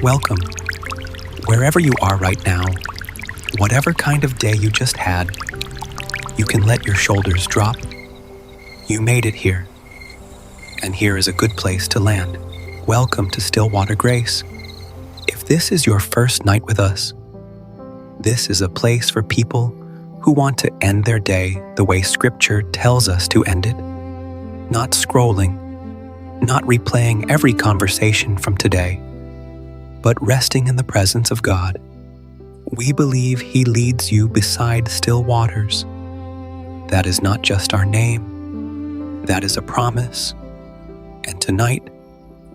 Welcome. Wherever you are right now, whatever kind of day you just had, you can let your shoulders drop. You made it here, and here is a good place to land. Welcome to Stillwater Grace. If this is your first night with us, this is a place for people who want to end their day the way Scripture tells us to end it. Not scrolling, not replaying every conversation from today, but resting in the presence of God. We believe He leads you beside still waters. That is not just our name, that is a promise. And tonight,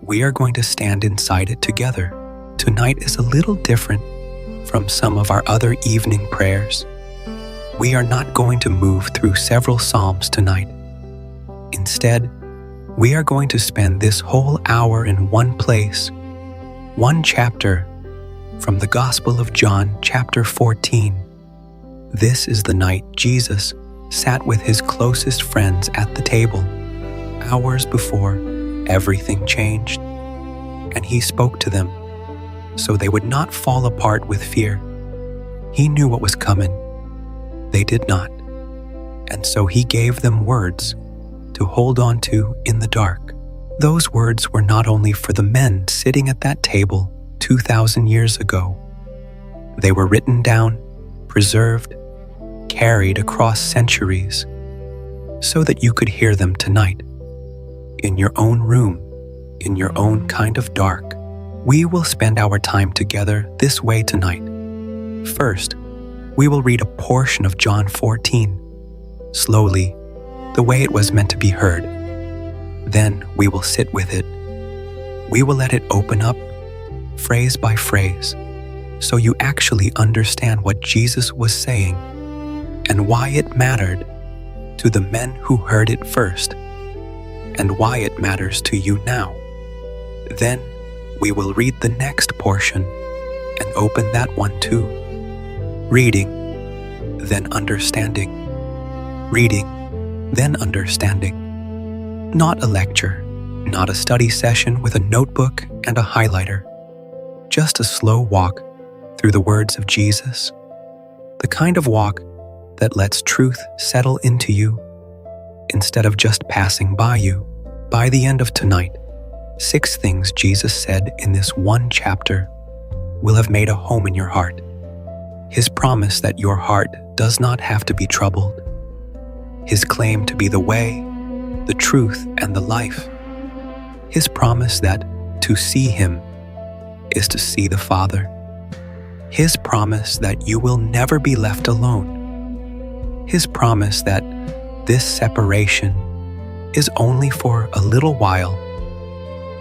we are going to stand inside it together. Tonight is a little different from some of our other evening prayers. We are not going to move through several psalms tonight. Instead, we are going to spend this whole hour in one place, one chapter from the Gospel of John, chapter 14. This is the night Jesus sat with His closest friends at the table, hours before everything changed, and He spoke to them so they would not fall apart with fear. He knew what was coming. They did not, and so He gave them words to hold on to in the dark. Those words were not only for the men sitting at that table 2,000 years ago. They were written down, preserved, carried across centuries, so that you could hear them tonight, in your own room, in your own kind of dark. We will spend our time together this way tonight. First, we will read a portion of John 14, slowly, the way it was meant to be heard. Then we will sit with it. We will let it open up, phrase by phrase, so you actually understand what Jesus was saying and why it mattered to the men who heard it first and why it matters to you now. Then we will read the next portion and open that one too. Reading, then understanding. Reading, then understanding. Not a lecture, not a study session with a notebook and a highlighter. Just a slow walk through the words of Jesus. The kind of walk that lets truth settle into you instead of just passing by you. By the end of tonight, 6 things Jesus said in this one chapter will have made a home in your heart. His promise that your heart does not have to be troubled. His claim to be the way, the truth, and the life. His promise that to see Him is to see the Father. His promise that you will never be left alone. His promise that this separation is only for a little while,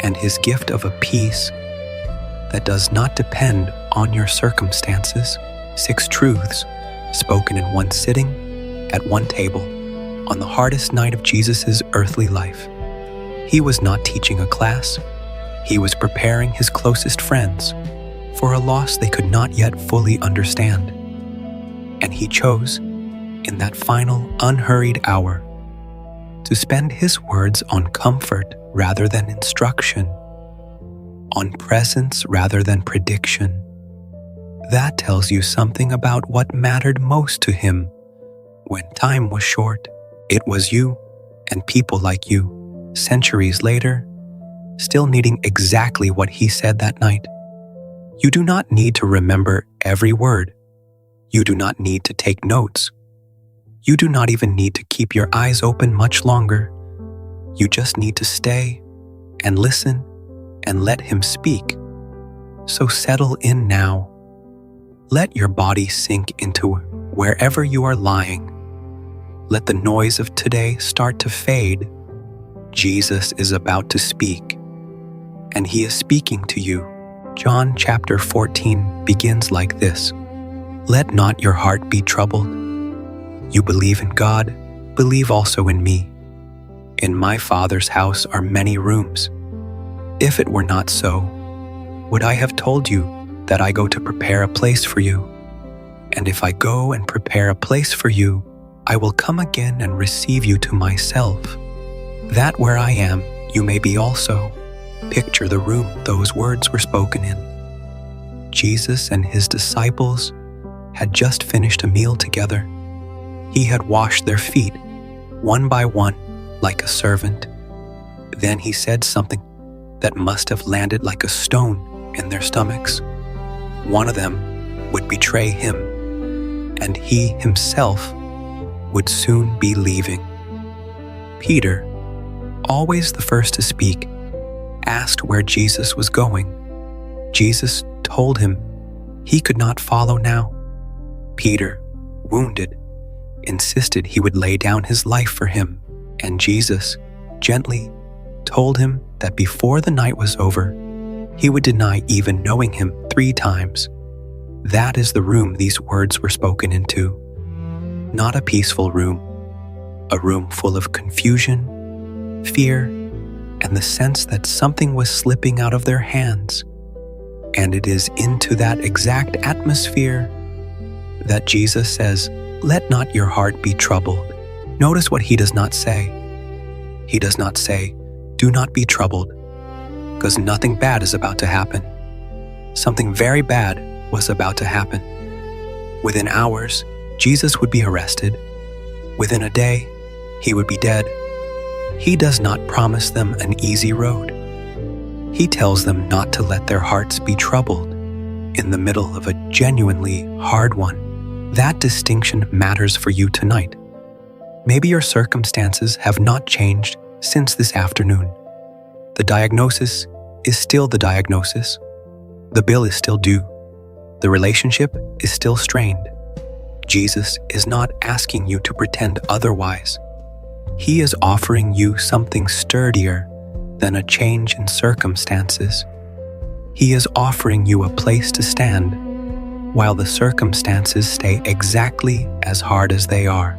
and His gift of a peace that does not depend on your circumstances. 6 truths spoken in one sitting at one table on the hardest night of Jesus' earthly life. He was not teaching a class. He was preparing His closest friends for a loss they could not yet fully understand. And He chose, in that final, unhurried hour, to spend His words on comfort rather than instruction, on presence rather than prediction. That tells you something about what mattered most to Him when time was short. It was you and people like you, centuries later, still needing exactly what He said that night. You do not need to remember every word. You do not need to take notes. You do not even need to keep your eyes open much longer. You just need to stay and listen and let Him speak. So settle in now. Let your body sink into wherever you are lying. Let the noise of today start to fade. Jesus is about to speak, and He is speaking to you. John chapter 14 begins like this. Let not your heart be troubled. You believe in God, believe also in me. In my Father's house are many rooms. If it were not so, would I have told you that I go to prepare a place for you? And if I go and prepare a place for you, I will come again and receive you to myself, that where I am, you may be also. Picture the room those words were spoken in. Jesus and his disciples had just finished a meal together. He had washed their feet, one by one, like a servant. Then he said something that must have landed like a stone in their stomachs. One of them would betray him, and he himself would soon be leaving. Peter, always the first to speak, asked where Jesus was going. Jesus told him he could not follow now. Peter, wounded, insisted he would lay down his life for him, and Jesus gently told him that before the night was over, he would deny even knowing him 3 times. That is the room these words were spoken into. Not a peaceful room, a room full of confusion, fear, and the sense that something was slipping out of their hands. And it is into that exact atmosphere that Jesus says, "Let not your heart be troubled." Notice what he does not say. He does not say, "Do not be troubled," because nothing bad is about to happen. Something very bad was about to happen. Within hours, Jesus would be arrested. Within a day, he would be dead. He does not promise them an easy road. He tells them not to let their hearts be troubled in the middle of a genuinely hard one. That distinction matters for you tonight. Maybe your circumstances have not changed since this afternoon. The diagnosis is still the diagnosis. The bill is still due. The relationship is still strained. Jesus is not asking you to pretend otherwise. He is offering you something sturdier than a change in circumstances. He is offering you a place to stand while the circumstances stay exactly as hard as they are.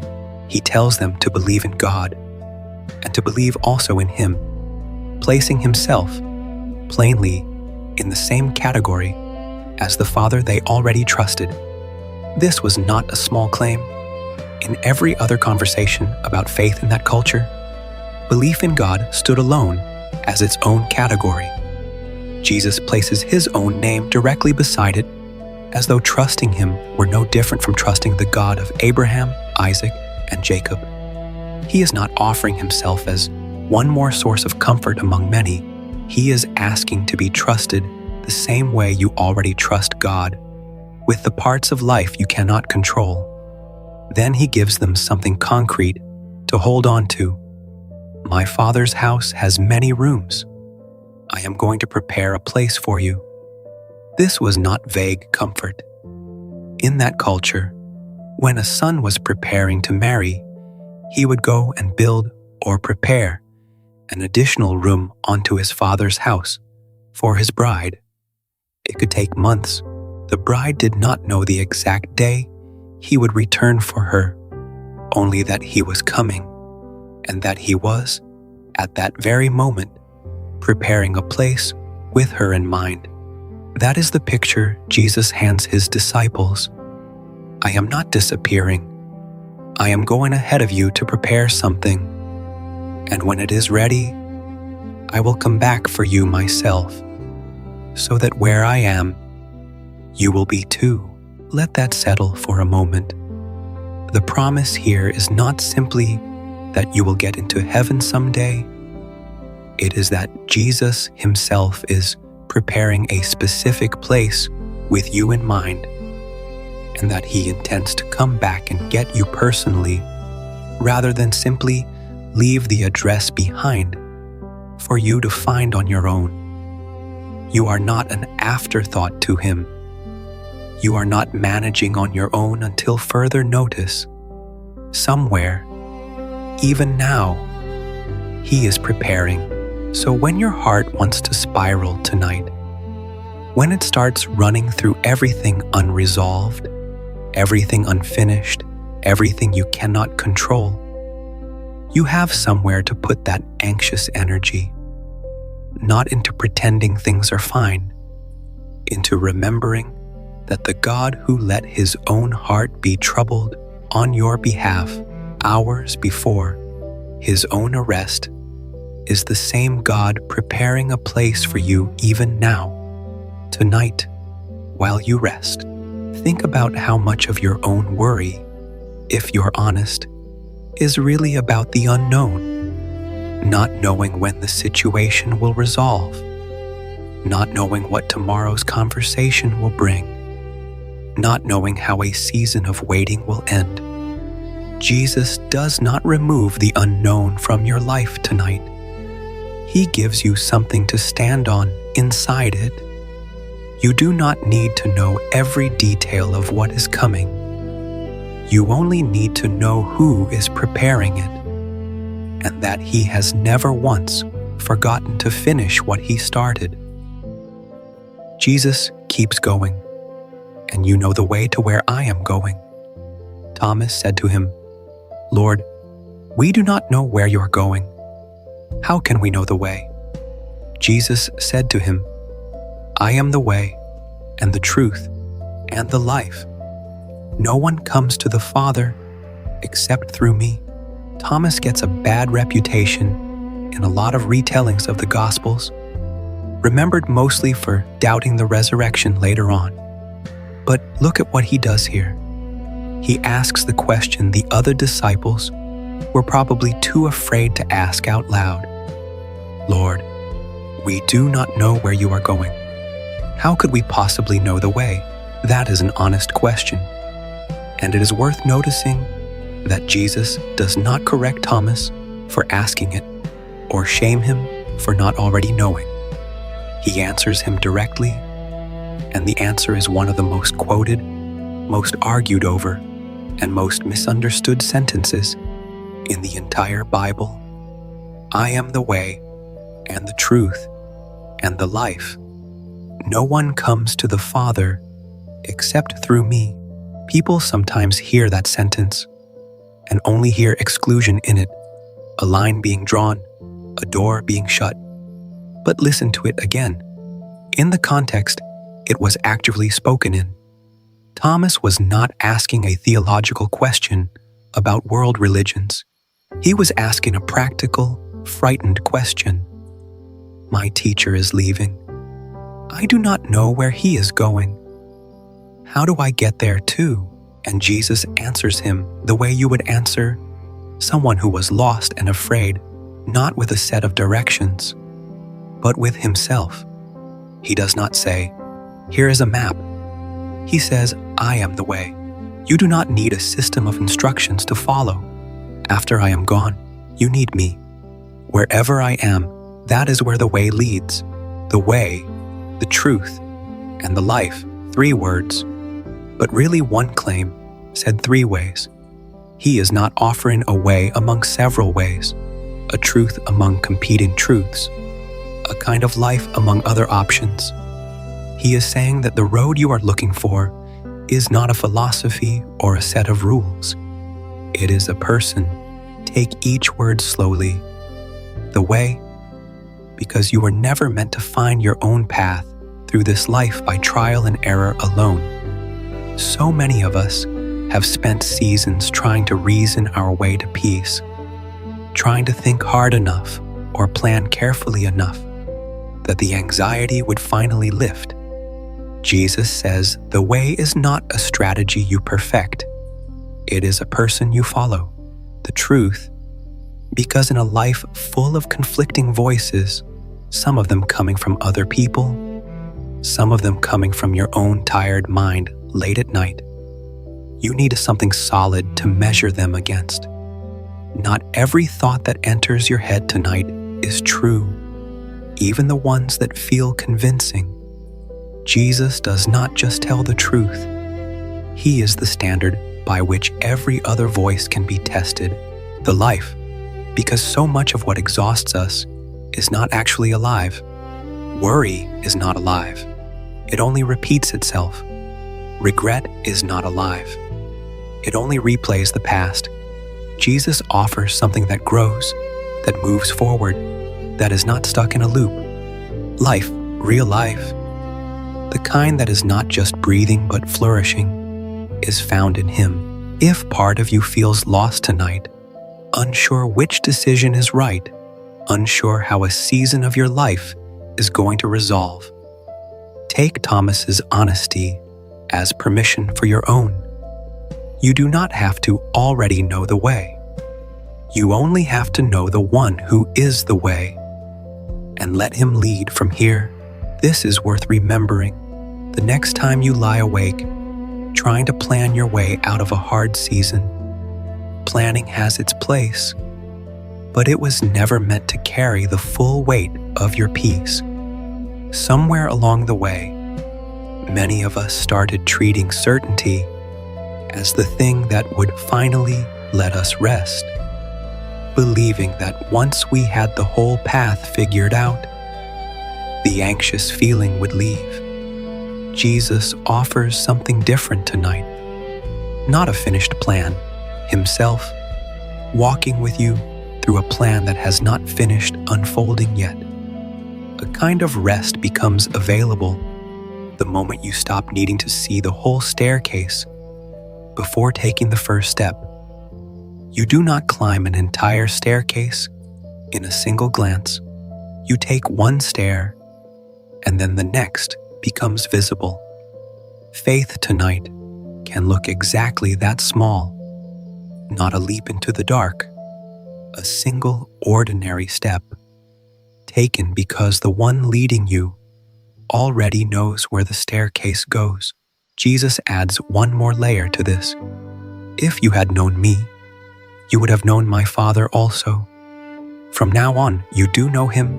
He tells them to believe in God and to believe also in Him, placing Himself plainly in the same category as the Father they already trusted. This was not a small claim. In every other conversation about faith in that culture, belief in God stood alone as its own category. Jesus places His own name directly beside it, as though trusting Him were no different from trusting the God of Abraham, Isaac, and Jacob. He is not offering Himself as one more source of comfort among many. He is asking to be trusted the same way you already trust God, with the parts of life you cannot control. Then He gives them something concrete to hold on to. My Father's house has many rooms. I am going to prepare a place for you. This was not vague comfort. In that culture, when a son was preparing to marry, he would go and build or prepare an additional room onto his father's house for his bride. It could take months. The bride did not know the exact day he would return for her, only that he was coming, and that he was, at that very moment, preparing a place with her in mind. That is the picture Jesus hands His disciples. I am not disappearing. I am going ahead of you to prepare something, and when it is ready, I will come back for you myself, so that where I am, you will be too. Let that settle for a moment. The promise here is not simply that you will get into heaven someday. It is that Jesus Himself is preparing a specific place with you in mind, and that He intends to come back and get you personally, rather than simply leave the address behind for you to find on your own. You are not an afterthought to Him. You are not managing on your own until further notice. Somewhere, even now, He is preparing. So when your heart wants to spiral tonight, when it starts running through everything unresolved, everything unfinished, everything you cannot control, you have somewhere to put that anxious energy, not into pretending things are fine, into remembering that the God who let His own heart be troubled on your behalf hours before His own arrest is the same God preparing a place for you even now, tonight, while you rest, think about how much of your own worry, if you're honest, is really about the unknown, not knowing when the situation will resolve, not knowing what tomorrow's conversation will bring, not knowing how a season of waiting will end. Jesus does not remove the unknown from your life tonight. He gives you something to stand on inside it. You do not need to know every detail of what is coming. You only need to know who is preparing it, and that He has never once forgotten to finish what He started. Jesus keeps going, and you know the way to where I am going. Thomas said to Him, Lord, we do not know where you are going. How can we know the way? Jesus said to him, I am the way, and the truth, and the life. No one comes to the Father except through me. Thomas gets a bad reputation in a lot of retellings of the Gospels, remembered mostly for doubting the resurrection later on. But look at what he does here. He asks the question the other disciples were probably too afraid to ask out loud. Lord, we do not know where you are going. How could we possibly know the way? That is an honest question. And it is worth noticing that Jesus does not correct Thomas for asking it or shame him for not already knowing. He answers him directly, and the answer is one of the most quoted, most argued over, and most misunderstood sentences in the entire Bible. I am the way, and the truth, and the life. No one comes to the Father except through me. People sometimes hear that sentence and only hear exclusion in it, a line being drawn, a door being shut. But listen to it again. In the context it was actually spoken in. Thomas was not asking a theological question about world religions. He was asking a practical, frightened question. My teacher is leaving. I do not know where he is going. How do I get there too? And Jesus answers him the way you would answer someone who was lost and afraid, not with a set of directions, but with himself. He does not say, here is a map. He says, I am the way. You do not need a system of instructions to follow. After I am gone, you need me. Wherever I am, that is where the way leads. The way, the truth, and the life, 3 words. But really one claim said 3 ways. He is not offering a way among several ways, a truth among competing truths, a kind of life among other options. He is saying that the road you are looking for is not a philosophy or a set of rules. It is a person. Take each word slowly. The way, because you were never meant to find your own path through this life by trial and error alone. So many of us have spent seasons trying to reason our way to peace, trying to think hard enough or plan carefully enough that the anxiety would finally lift. Jesus says the way is not a strategy you perfect. It is a person you follow. The truth, because in a life full of conflicting voices, some of them coming from other people, some of them coming from your own tired mind late at night, you need something solid to measure them against. Not every thought that enters your head tonight is true, even the ones that feel convincing. Jesus does not just tell the truth. He is the standard by which every other voice can be tested. The life, because so much of what exhausts us is not actually alive. Worry is not alive. It only repeats itself. Regret is not alive. It only replays the past. Jesus offers something that grows, that moves forward, that is not stuck in a loop. Life, real life, the kind that is not just breathing but flourishing, is found in Him. If part of you feels lost tonight, unsure which decision is right, unsure how a season of your life is going to resolve, Take Thomas's honesty as permission for your own. You do not have to already know the way. You only have to know the one who is the way, and let him lead from here. This is worth remembering the next time you lie awake, trying to plan your way out of a hard season. Planning has its place, but it was never meant to carry the full weight of your peace. Somewhere along the way, many of us started treating certainty as the thing that would finally let us rest, believing that once we had the whole path figured out, the anxious feeling would leave. Jesus offers something different tonight. Not a finished plan, himself, walking with you through a plan that has not finished unfolding yet. A kind of rest becomes available the moment you stop needing to see the whole staircase before taking the first step. You do not climb an entire staircase in a single glance. You take one stair, and then the next becomes visible. Faith tonight can look exactly that small, not a leap into the dark, a single ordinary step, taken because the one leading you already knows where the staircase goes. Jesus adds one more layer to this. If you had known me, you would have known my Father also. From now on, you do know him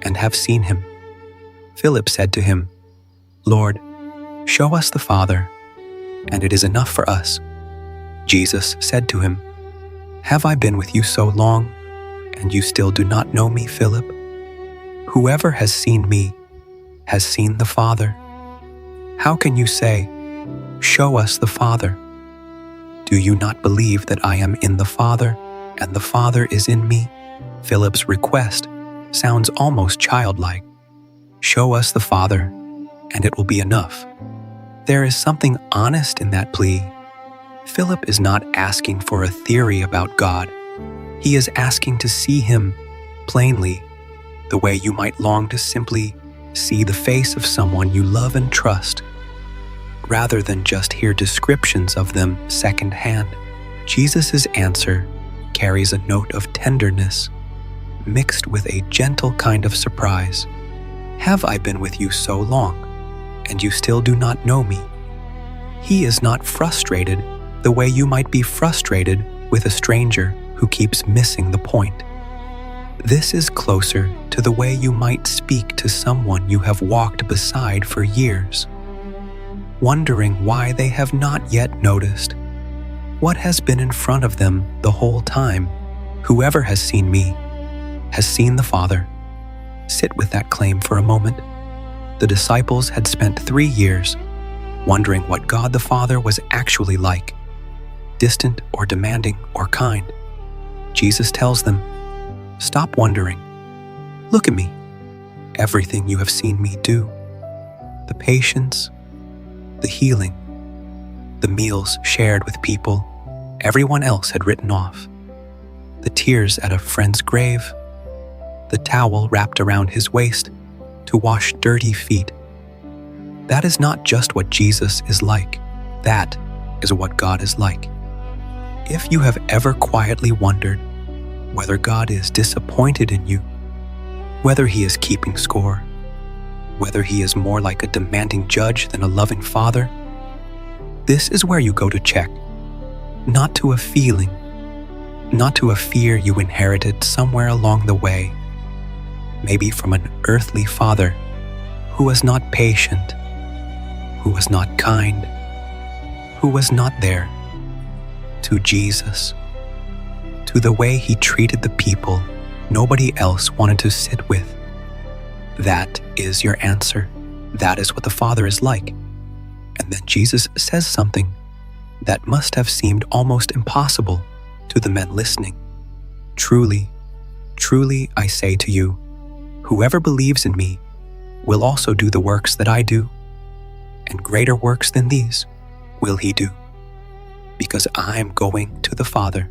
and have seen him. Philip said to him, Lord, show us the Father, and it is enough for us. Jesus said to him, Have I been with you so long, and you still do not know me, Philip? Whoever has seen me has seen the Father. How can you say, Show us the Father? Do you not believe that I am in the Father, and the Father is in me? Philip's request sounds almost childlike. Show us the Father, and it will be enough. There is something honest in that plea. Philip is not asking for a theory about God. He is asking to see him plainly, the way you might long to simply see the face of someone you love and trust, rather than just hear descriptions of them secondhand. Jesus' answer carries a note of tenderness, mixed with a gentle kind of surprise. Have I been with you so long, and you still do not know me? He is not frustrated the way you might be frustrated with a stranger who keeps missing the point. This is closer to the way you might speak to someone you have walked beside for years, wondering why they have not yet noticed what has been in front of them the whole time. Whoever has seen me has seen the Father. Sit with that claim for a moment. The disciples had spent 3 years wondering what God the Father was actually like, distant or demanding or kind. Jesus tells them, Stop wondering. Look at me. Everything you have seen me do. The patience, the healing, the meals shared with people everyone else had written off, the tears at a friend's grave, the towel wrapped around his waist to wash dirty feet. That is not just what Jesus is like. That is what God is like. If you have ever quietly wondered whether God is disappointed in you, whether he is keeping score, whether he is more like a demanding judge than a loving father, this is where you go to check. Not to a feeling, not to a fear you inherited somewhere along the way, maybe from an earthly father who was not patient, who was not kind, who was not there, to Jesus, to the way he treated the people nobody else wanted to sit with. That is your answer. That is what the Father is like. And then Jesus says something that must have seemed almost impossible to the men listening. Truly, truly I say to you, whoever believes in me will also do the works that I do, and greater works than these will he do, because I am going to the Father.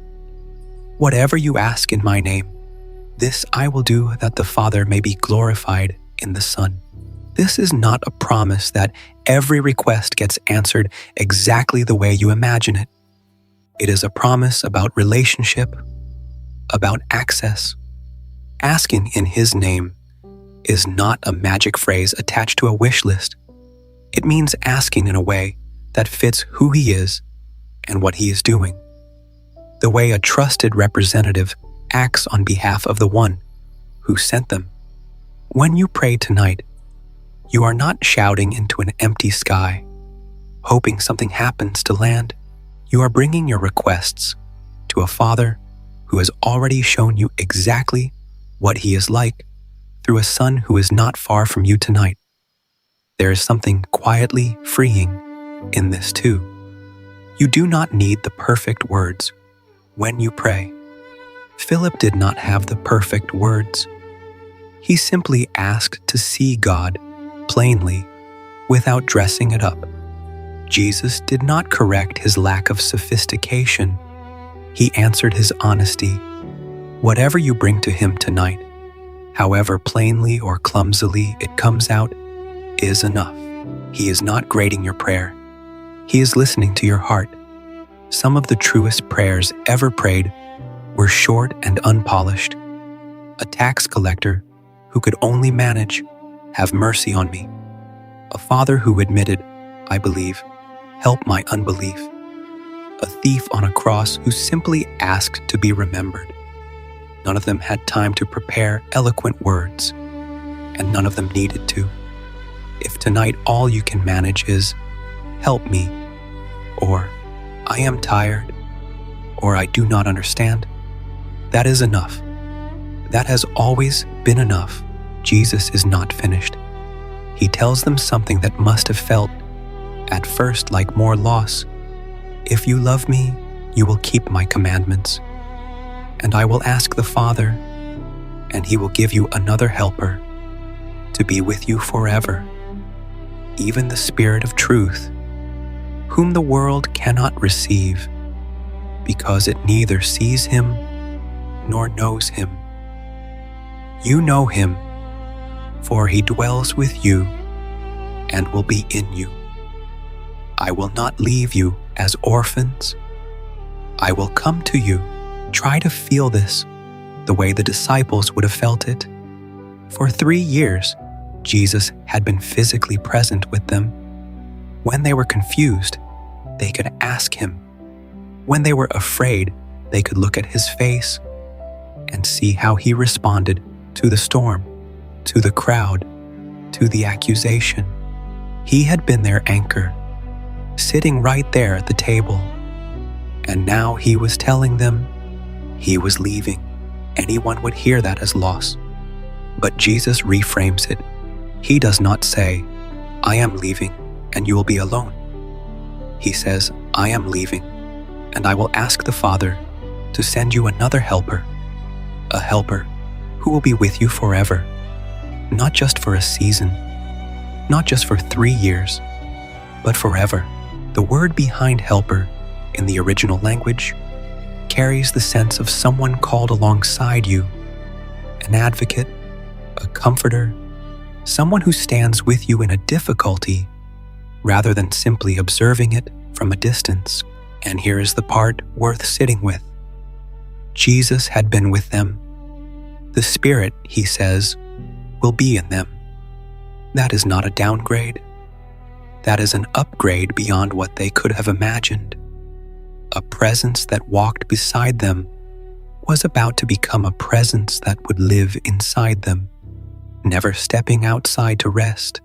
Whatever you ask in my name, this I will do, that the Father may be glorified in the Son. This is not a promise that every request gets answered exactly the way you imagine it. It is a promise about relationship, about access. Asking in His name is not a magic phrase attached to a wish list. It means asking in a way that fits who He is and what He is doing. The way a trusted representative acts on behalf of the one who sent them. When you pray tonight, you are not shouting into an empty sky, hoping something happens to land. You are bringing your requests to a Father who has already shown you exactly what He is like through a Son who is not far from you tonight. There is something quietly freeing in this too. You do not need the perfect words when you pray. Philip did not have the perfect words. He simply asked to see God plainly without dressing it up. Jesus did not correct his lack of sophistication. He answered his honesty. Whatever you bring to Him tonight, however plainly or clumsily it comes out, is enough. He is not grading your prayer. He is listening to your heart. Some of the truest prayers ever prayed were short and unpolished. A tax collector who could only manage, "Have mercy on me." A father who admitted, "I believe, help my unbelief." A thief on a cross who simply asked to be remembered. None of them had time to prepare eloquent words, and none of them needed to. If tonight all you can manage is, "Help me," or "I am tired," or "I do not understand," that is enough. That has always been enough. Jesus is not finished. He tells them something that must have felt, at first, like more loss. "If you love me, you will keep my commandments. And I will ask the Father, and He will give you another helper to be with you forever, even the Spirit of truth, whom the world cannot receive, because it neither sees Him nor knows Him. You know Him, for He dwells with you and will be in you. I will not leave you as orphans. I will come to you." Try to feel this the way the disciples would have felt it. For 3 years, Jesus had been physically present with them. When they were confused, they could ask Him. When they were afraid, they could look at His face and see how He responded to the storm, to the crowd, to the accusation. He had been their anchor, sitting right there at the table. And now He was telling them He was leaving. Anyone would hear that as loss. But Jesus reframes it. He does not say, "I am leaving and you will be alone." He says, "I am leaving and I will ask the Father to send you another helper, a helper who will be with you forever, not just for a season, not just for 3 years, but forever." The word behind helper in the original language carries the sense of someone called alongside you, an advocate, a comforter, someone who stands with you in a difficulty rather than simply observing it from a distance. And here is the part worth sitting with. Jesus had been with them. The Spirit, He says, will be in them. That is not a downgrade. That is an upgrade beyond what they could have imagined. A presence that walked beside them was about to become a presence that would live inside them, never stepping outside to rest,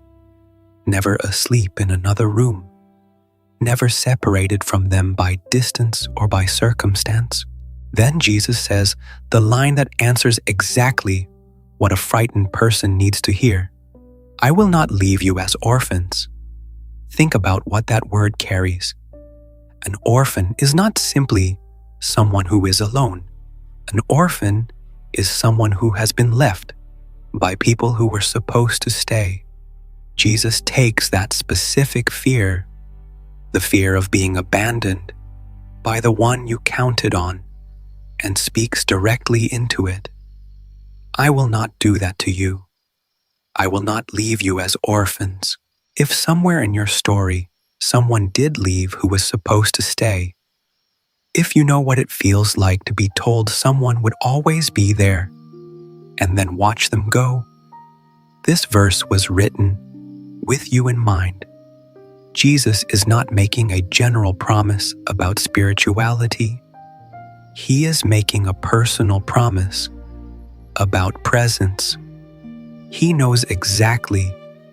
never asleep in another room, never separated from them by distance or by circumstance. Then Jesus says the line that answers exactly what a frightened person needs to hear. "I will not leave you as orphans." Think about what that word carries. An orphan is not simply someone who is alone. An orphan is someone who has been left by people who were supposed to stay. Jesus takes that specific fear, the fear of being abandoned by the one you counted on, and speaks directly into it. "I will not do that to you. I will not leave you as orphans. If somewhere in your story, someone did leave who was supposed to stay, if you know what it feels like to be told someone would always be there, and then watch them go, this verse was written with you in mind. Jesus is not making a general promise about spirituality. He is making a personal promise about presence. He knows exactly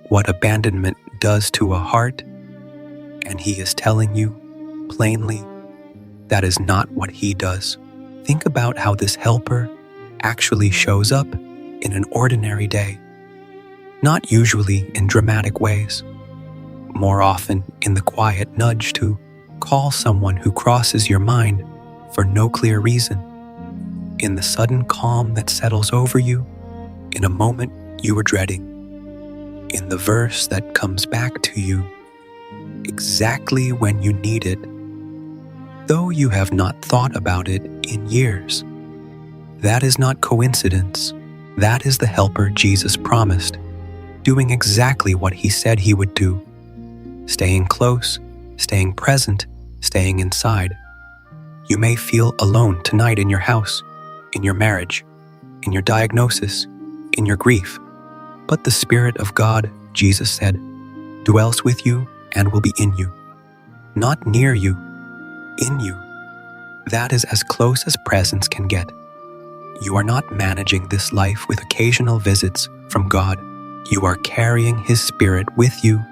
what abandonment does to a heart, and he is telling you plainly that is not what he does. Think about how this helper actually shows up in an ordinary day, not usually in dramatic ways, more often in the quiet nudge to call someone who crosses your mind for no clear reason, in the sudden calm that settles over you in a moment you were dreading, in the verse that comes back to you exactly when you need it, though you have not thought about it in years. That is not coincidence. That is the helper Jesus promised, doing exactly what he said he would do, staying close, staying present, staying inside. You may feel alone tonight in your house, in your marriage, in your diagnosis, in your grief. But the Spirit of God, Jesus said, dwells with you and will be in you. Not near you, in you. That is as close as presence can get. You are not managing this life with occasional visits from God. You are carrying His Spirit with you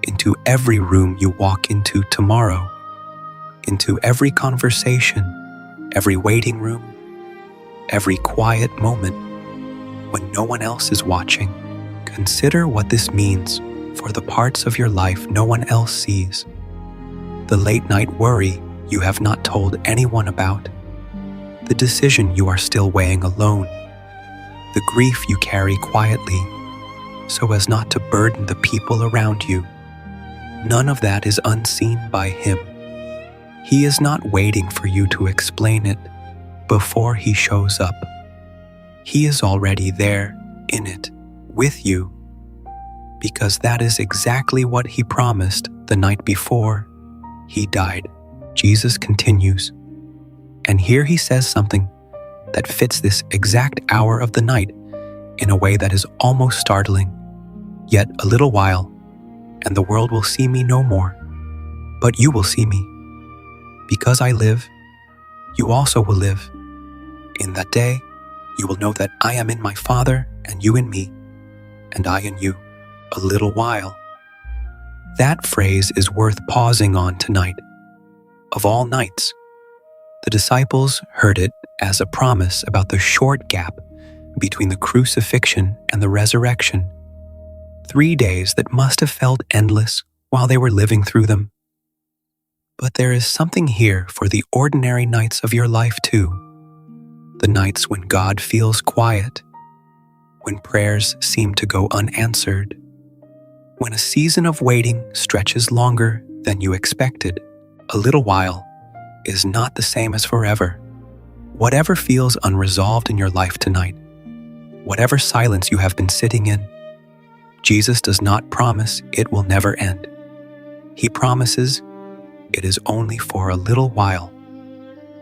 into every room you walk into tomorrow, into every conversation, every waiting room, every quiet moment when no one else is watching. Consider what this means for the parts of your life no one else sees. The late-night worry you have not told anyone about. The decision you are still weighing alone. The grief you carry quietly so as not to burden the people around you. None of that is unseen by Him. He is not waiting for you to explain it before He shows up. He is already there, in it, with you, because that is exactly what He promised the night before He died. Jesus continues, and here He says something that fits this exact hour of the night in a way that is almost startling. Yet a little while, and the world will see me no more, but you will see me. Because I live, you also will live. In that day, you will know that I am in my Father, and you in me, and I in you. A little while. That phrase is worth pausing on tonight. Of all nights, the disciples heard it as a promise about the short gap between the crucifixion and the resurrection. 3 days that must have felt endless while they were living through them. But there is something here for the ordinary nights of your life too. The nights when God feels quiet, when prayers seem to go unanswered, when a season of waiting stretches longer than you expected. A little while is not the same as forever. Whatever feels unresolved in your life tonight, whatever silence you have been sitting in, Jesus does not promise it will never end. He promises it is only for a little while.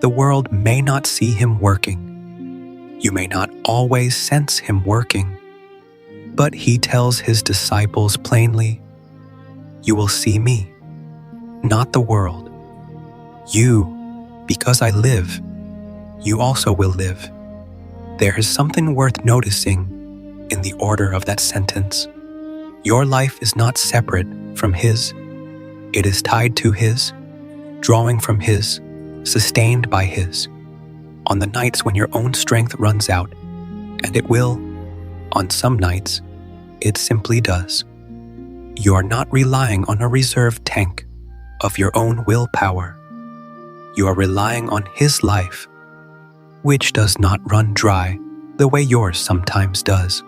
The world may not see Him working. You may not always sense Him working. But He tells His disciples plainly, you will see me, not the world. You, because I live, you also will live. There is something worth noticing in the order of that sentence. Your life is not separate from His. It is tied to His, drawing from His, sustained by His. On the nights when your own strength runs out, and it will, on some nights, it simply does. You are not relying on a reserve tank of your own willpower. You are relying on His life, which does not run dry the way yours sometimes does.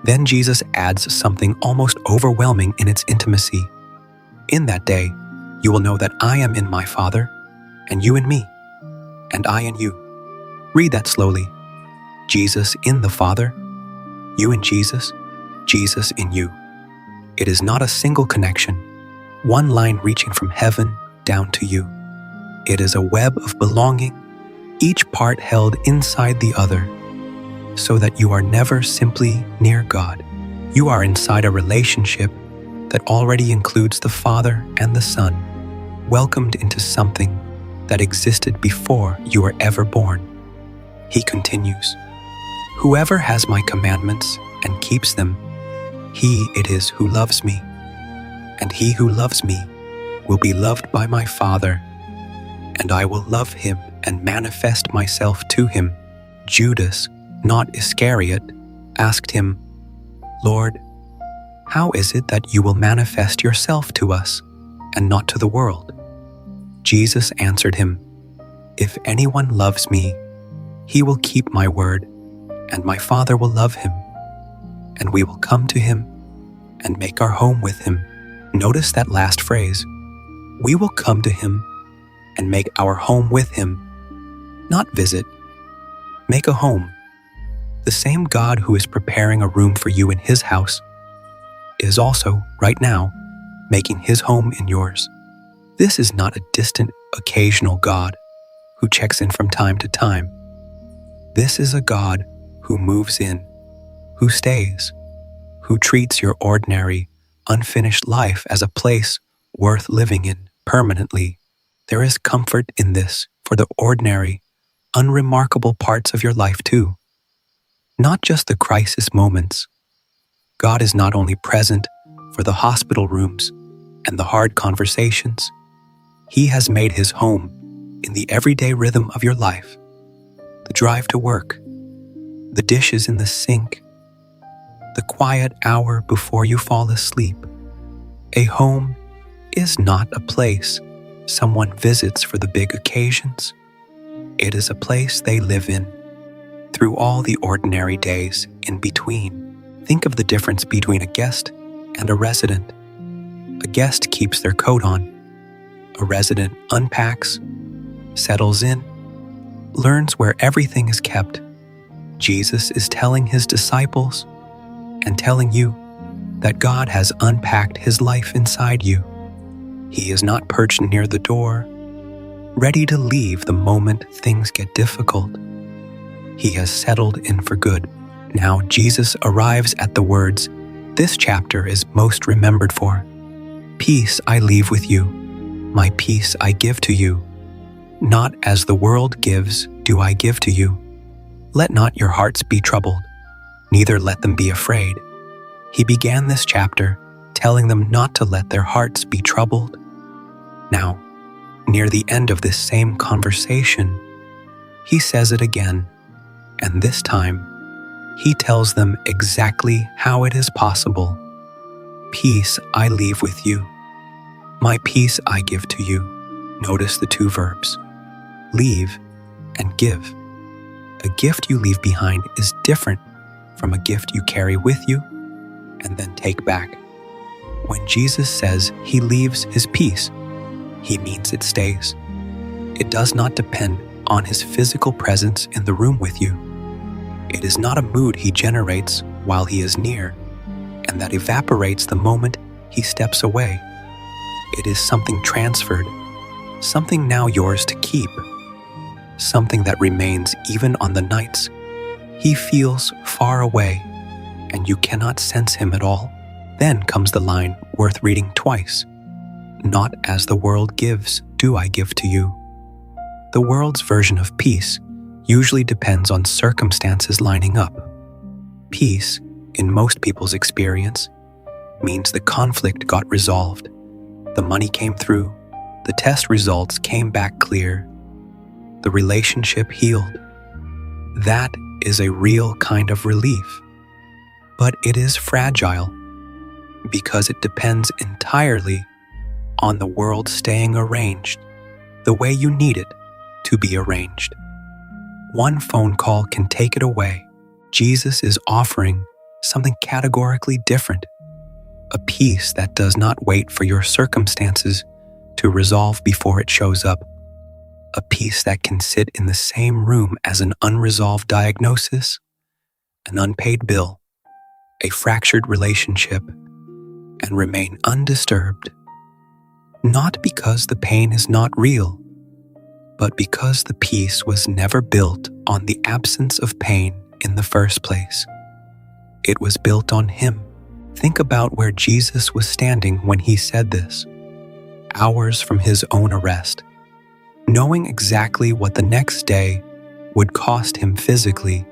Then Jesus adds something almost overwhelming in its intimacy. In that day, you will know that I am in my Father, and you in me, and I in you. Read that slowly. Jesus in the Father, you in Jesus, Jesus in you. It is not a single connection, one line reaching from heaven down to you. It is a web of belonging, each part held inside the other, so that you are never simply near God. You are inside a relationship that already includes the Father and the Son, welcomed into something that existed before you were ever born. He continues, "Whoever has my commandments and keeps them, he it is who loves me, and he who loves me will be loved by my Father, and I will love him and manifest myself to him." Judas, not Iscariot, asked him, "Lord, how is it that you will manifest yourself to us and not to the world?" Jesus answered him, "If anyone loves me, he will keep my word, and my Father will love him, and we will come to him and make our home with him." Notice that last phrase, "We will come to him and make our home with him." Not visit, make a home. The same God who is preparing a room for you in his house is also, right now, making his home in yours. This is not a distant, occasional God who checks in from time to time. This is a God who moves in, who stays, who treats your ordinary, unfinished life as a place worth living in permanently. There is comfort in this for the ordinary, unremarkable parts of your life too. Not just the crisis moments. God is not only present for the hospital rooms and the hard conversations. He has made his home in the everyday rhythm of your life. The drive to work, the dishes in the sink, the quiet hour before you fall asleep. A home is not a place someone visits for the big occasions. It is a place they live in through all the ordinary days in between. Think of the difference between a guest and a resident. A guest keeps their coat on. A resident unpacks, settles in, learns where everything is kept. Jesus is telling his disciples and telling you that God has unpacked his life inside you. He is not perched near the door, ready to leave the moment things get difficult. He has settled in for good. Now Jesus arrives at the words this chapter is most remembered for. "Peace I leave with you, my peace I give to you. Not as the world gives do I give to you. Let not your hearts be troubled, neither let them be afraid." He began this chapter telling them not to let their hearts be troubled. Now, near the end of this same conversation, he says it again, and this time, he tells them exactly how it is possible. "Peace I leave with you. My peace I give to you." Notice the two verbs, leave and give. A gift you leave behind is different from a gift you carry with you and then take back. When Jesus says he leaves his peace, he means it stays. It does not depend on his physical presence in the room with you. It is not a mood he generates while he is near, and that evaporates the moment he steps away. It is something transferred, something now yours to keep, something that remains even on the nights he feels far away and you cannot sense him at all. Then comes the line worth reading twice. "Not as the world gives do I give to you." The world's version of peace usually depends on circumstances lining up. Peace, in most people's experience, means the conflict got resolved, the money came through, the test results came back clear, the relationship healed. That is a real kind of relief. But it is fragile because it depends entirely on the world staying arranged the way you need it to be arranged. One phone call can take it away. Jesus is offering something categorically different, a peace that does not wait for your circumstances to resolve before it shows up, a peace that can sit in the same room as an unresolved diagnosis, an unpaid bill, a fractured relationship, and remain undisturbed, not because the pain is not real, but because the peace was never built on the absence of pain in the first place. It was built on Him. Think about where Jesus was standing when He said this, hours from His own arrest, knowing exactly what the next day would cost Him physically,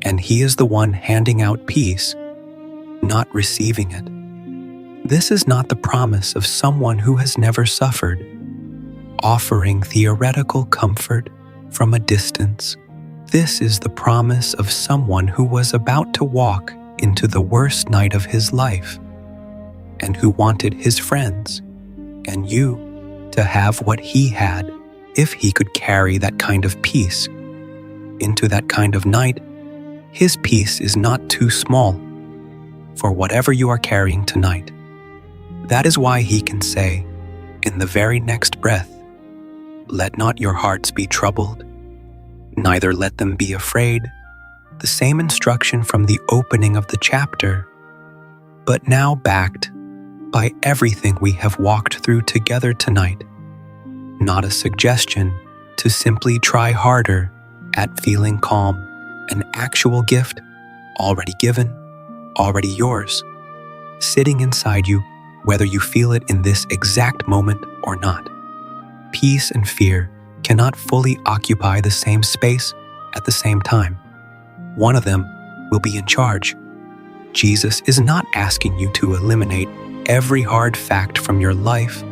and He is the one handing out peace, not receiving it. This is not the promise of someone who has never suffered, offering theoretical comfort from a distance. This is the promise of someone who was about to walk into the worst night of his life, and who wanted his friends and you to have what he had if he could carry that kind of peace into that kind of night. His peace is not too small for whatever you are carrying tonight. That is why He can say, in the very next breath, "Let not your hearts be troubled, neither let them be afraid." The same instruction from the opening of the chapter, but now backed by everything we have walked through together tonight. Not a suggestion to simply try harder at feeling calm, an actual gift, already given, already yours, sitting inside you, whether you feel it in this exact moment or not. Peace and fear cannot fully occupy the same space at the same time. One of them will be in charge. Jesus is not asking you to eliminate every hard fact from your life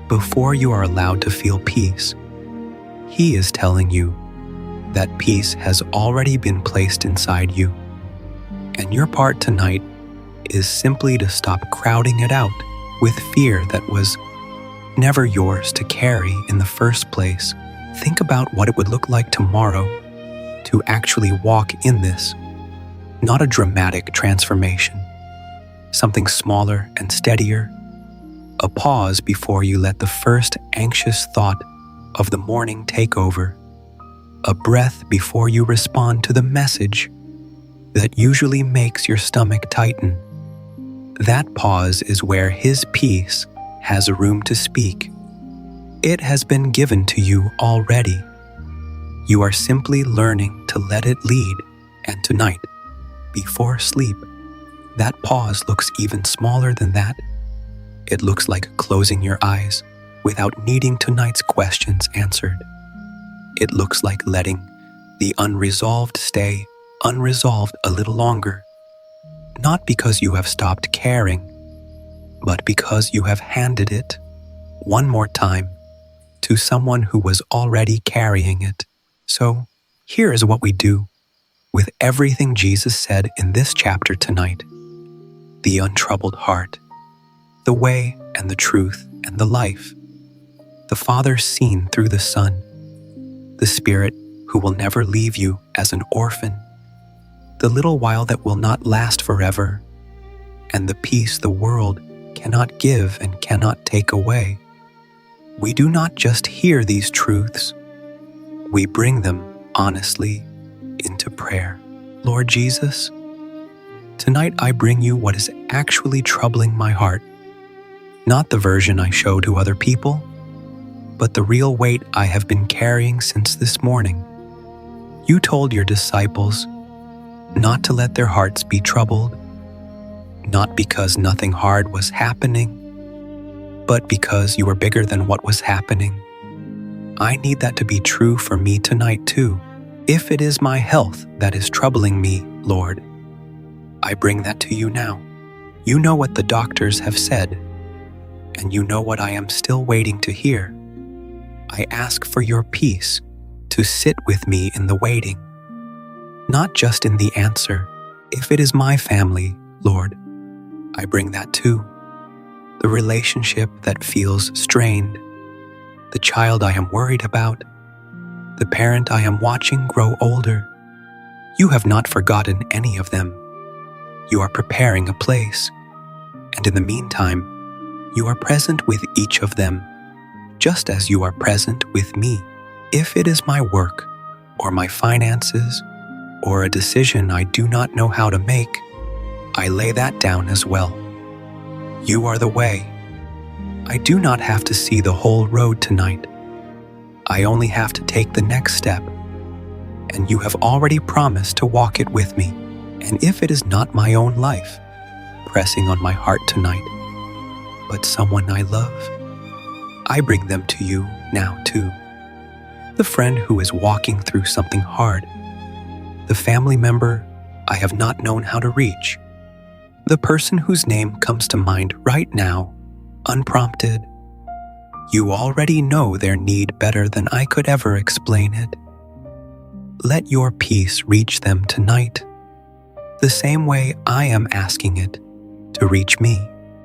before you are allowed to feel peace. He is telling you that peace has already been placed inside you, and your part tonight is simply to stop crowding it out with fear that was never yours to carry in the first place. Think about what it would look like tomorrow to actually walk in this, not a dramatic transformation, something smaller and steadier, a pause before you let the first anxious thought of the morning take over, a breath before you respond to the message that usually makes your stomach tighten. That pause is where His peace has room to speak. It has been given to you already. You are simply learning to let it lead, and tonight, before sleep, that pause looks even smaller than that. It looks like closing your eyes without needing tonight's questions answered. It looks like letting the unresolved stay unresolved a little longer, not because you have stopped caring, but because you have handed it one more time to someone who was already carrying it. So, here is what we do with everything Jesus said in this chapter tonight: the untroubled heart, the way and the truth and the life, the Father seen through the Son, the Spirit who will never leave you as an orphan, the little while that will not last forever, and the peace the world cannot give and cannot take away. We do not just hear these truths, we bring them honestly into prayer. Lord Jesus, tonight I bring you what is actually troubling my heart, not the version I show to other people, but the real weight I have been carrying since this morning. You told your disciples not to let their hearts be troubled, not because nothing hard was happening, but because you were bigger than what was happening. I need that to be true for me tonight too. If it is my health that is troubling me, Lord, I bring that to you now. You know what the doctors have said, and you know what I am still waiting to hear. I ask for your peace to sit with me in the waiting, not just in the answer. If it is my family, Lord, I bring that too. The relationship that feels strained, the child I am worried about, the parent I am watching grow older. You have not forgotten any of them. You are preparing a place, and in the meantime, you are present with each of them, just as you are present with me. If it is my work, or my finances, or a decision I do not know how to make, I lay that down as well. You are the way. I do not have to see the whole road tonight. I only have to take the next step, and you have already promised to walk it with me. And if it is not my own life pressing on my heart tonight, but someone I love, I bring them to you now too. The friend who is walking through something hard, the family member I have not known how to reach, the person whose name comes to mind right now, unprompted. You already know their need better than I could ever explain it. Let your peace reach them tonight, the same way I am asking it to reach me.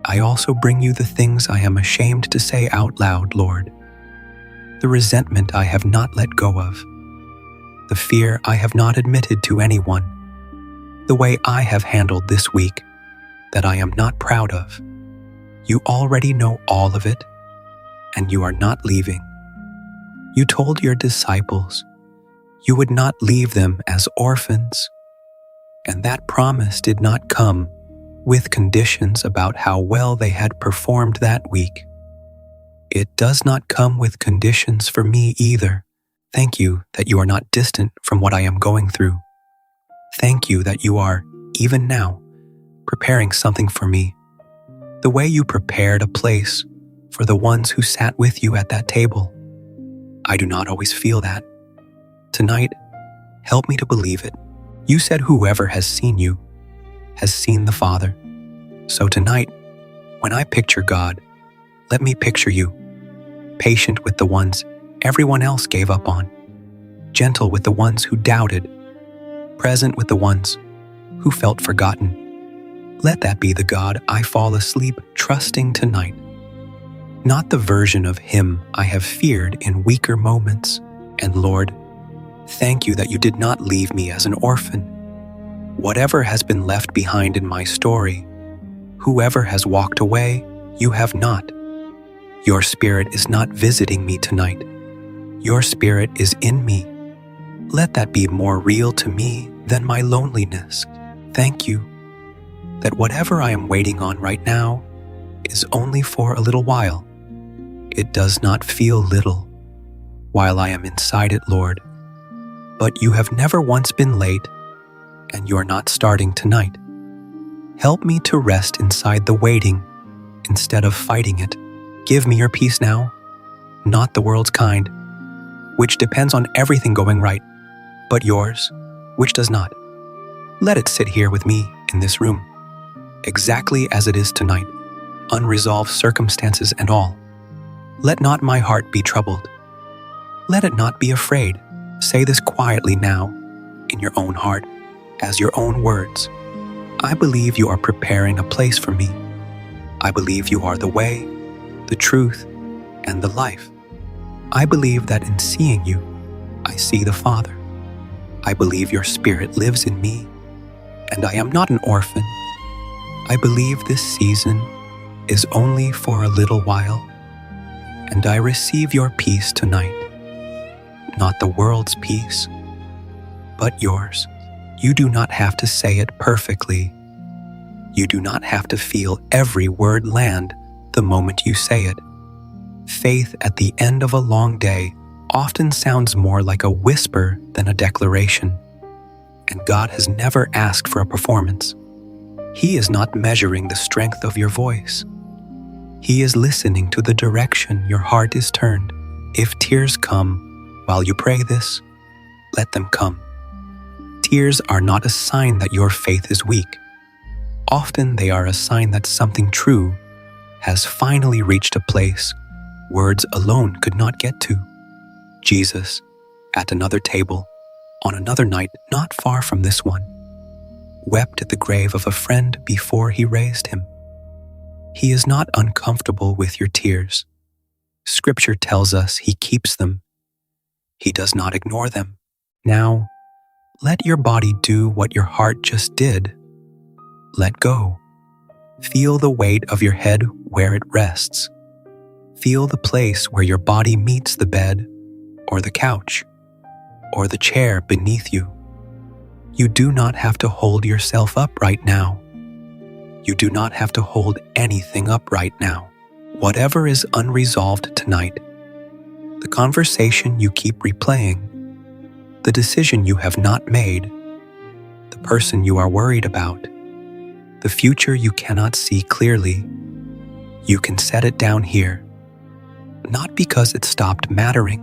I also bring you the things I am ashamed to say out loud, Lord. The resentment I have not let go of, the fear I have not admitted to anyone, the way I have handled this week that I am not proud of. You already know all of it, and you are not leaving. You told your disciples you would not leave them as orphans, and that promise did not come with conditions about how well they had performed that week. It does not come with conditions for me either. Thank you that you are not distant from what I am going through. Thank you that you are, even now, preparing something for me, the way you prepared a place for the ones who sat with you at that table. I do not always feel that. Tonight, help me to believe it. You said whoever has seen you has seen the Father. So tonight, when I picture God, let me picture you, patient with the ones everyone else gave up on, gentle with the ones who doubted, present with the ones who felt forgotten. Let that be the God I fall asleep trusting tonight, not the version of Him I have feared in weaker moments. And Lord, thank you that you did not leave me as an orphan. Whatever has been left behind in my story, whoever has walked away, you have not. Your Spirit is not visiting me tonight. Your Spirit is in me. Let that be more real to me than my loneliness. Thank you that whatever I am waiting on right now is only for a little while. It does not feel little while I am inside it, Lord. But you have never once been late, and you are not starting tonight. Help me to rest inside the waiting instead of fighting it. Give me your peace now, not the world's kind, which depends on everything going right, but yours, which does not. Let it sit here with me in this room, exactly as it is tonight, unresolved circumstances and all. Let not my heart be troubled. Let it not be afraid. Say this quietly now, in your own heart, as your own words. I believe you are preparing a place for me. I believe you are the way, the truth, and the life. I believe that in seeing you, I see the Father. I believe your Spirit lives in me, and I am not an orphan. I believe this season is only for a little while, and I receive your peace tonight. Not the world's peace, but yours. You do not have to say it perfectly. You do not have to feel every word land the moment you say it. Faith at the end of a long day often sounds more like a whisper than a declaration, and God has never asked for a performance. He is not measuring the strength of your voice. He is listening to the direction your heart is turned. If tears come while you pray this, let them come. Tears are not a sign that your faith is weak. Often they are a sign that something true has finally reached a place words alone could not get to. Jesus, at another table, on another night not far from this one, wept at the grave of a friend before he raised him. He is not uncomfortable with your tears. Scripture tells us he keeps them. He does not ignore them. Now, let your body do what your heart just did. Let go. Feel the weight of your head where it rests. Feel the place where your body meets the bed, or the couch, or the chair beneath you. You do not have to hold yourself up right now. You do not have to hold anything up right now. Whatever is unresolved tonight, the conversation you keep replaying, the decision you have not made, the person you are worried about, the future you cannot see clearly, you can set it down here, not because it stopped mattering,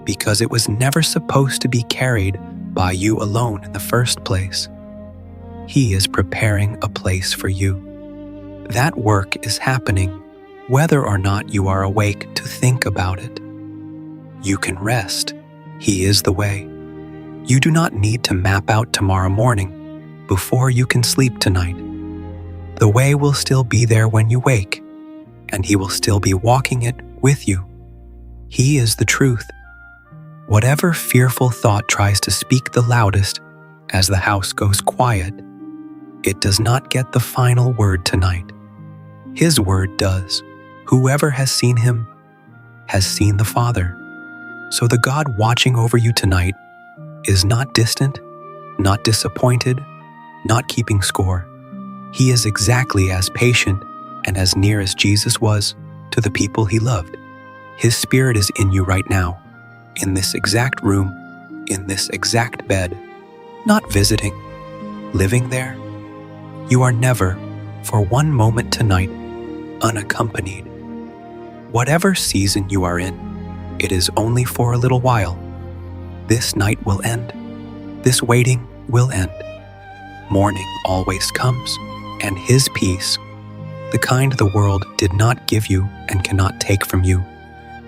because it was never supposed to be carried by you alone in the first place. He is preparing a place for you. That work is happening, whether or not you are awake to think about it. You can rest. He is the way. You do not need to map out tomorrow morning before you can sleep tonight. The way will still be there when you wake, and He will still be walking it with you. He is the truth. Whatever fearful thought tries to speak the loudest as the house goes quiet, it does not get the final word tonight. His word does. Whoever has seen Him has seen the Father. So the God watching over you tonight is not distant, not disappointed, not keeping score. He is exactly as patient and as near as Jesus was to the people He loved. His Spirit is in you right now, in this exact room, in this exact bed, not visiting, living there. You are never, for one moment tonight, unaccompanied. Whatever season you are in, it is only for a little while. This night will end. This waiting will end. Morning always comes, and His peace, the kind the world did not give you and cannot take from you,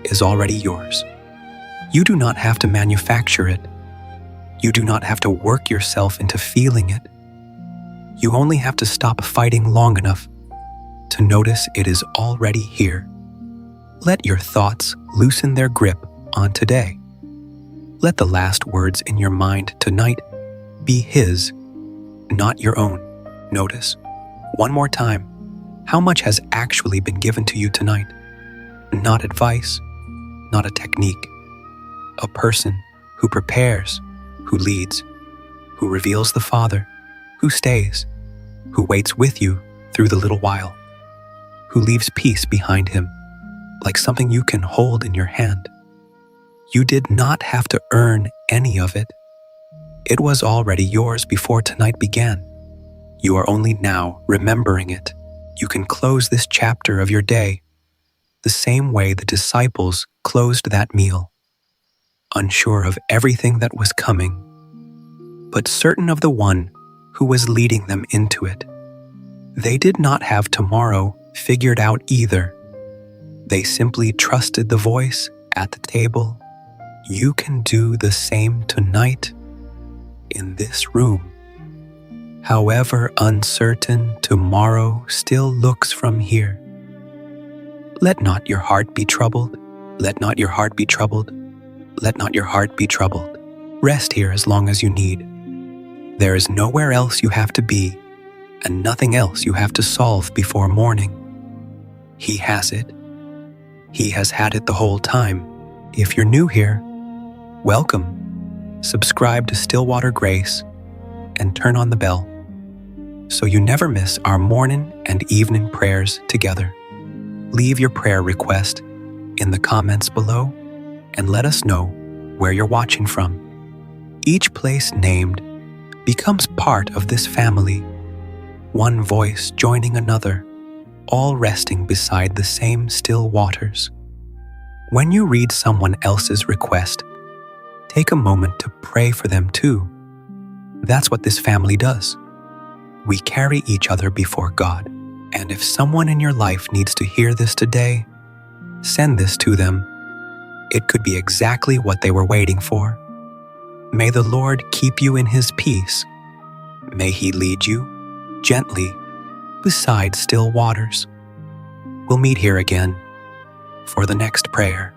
is already yours. You do not have to manufacture it. You do not have to work yourself into feeling it. You only have to stop fighting long enough to notice it is already here. Let your thoughts loosen their grip on today. Let the last words in your mind tonight be His, not your own. Notice, one more time, how much has actually been given to you tonight. Not advice, not a technique. A person who prepares, who leads, who reveals the Father, who stays, who waits with you through the little while, who leaves peace behind Him, like something you can hold in your hand. You did not have to earn any of it. It was already yours before tonight began. You are only now remembering it. You can close this chapter of your day the same way the disciples closed that meal, unsure of everything that was coming, but certain of the one who was leading them into it. They did not have tomorrow figured out either. They simply trusted the voice at the table. You can do the same tonight in this room. However uncertain tomorrow still looks from here. Let not your heart be troubled. Let not your heart be troubled. Let not your heart be troubled. Rest here as long as you need. There is nowhere else you have to be, and nothing else you have to solve before morning. He has it. He has had it the whole time. If you're new here, welcome. Subscribe to Stillwater Grace and turn on the bell so you never miss our morning and evening prayers together. Leave your prayer request in the comments below and let us know where you're watching from. Each place named becomes part of this family, one voice joining another, all resting beside the same still waters. When you read someone else's request, take a moment to pray for them too. That's what this family does. We carry each other before God, and if someone in your life needs to hear this today, send this to them. It could be exactly what they were waiting for. May the Lord keep you in His peace. May He lead you gently beside still waters. We'll meet here again for the next prayer.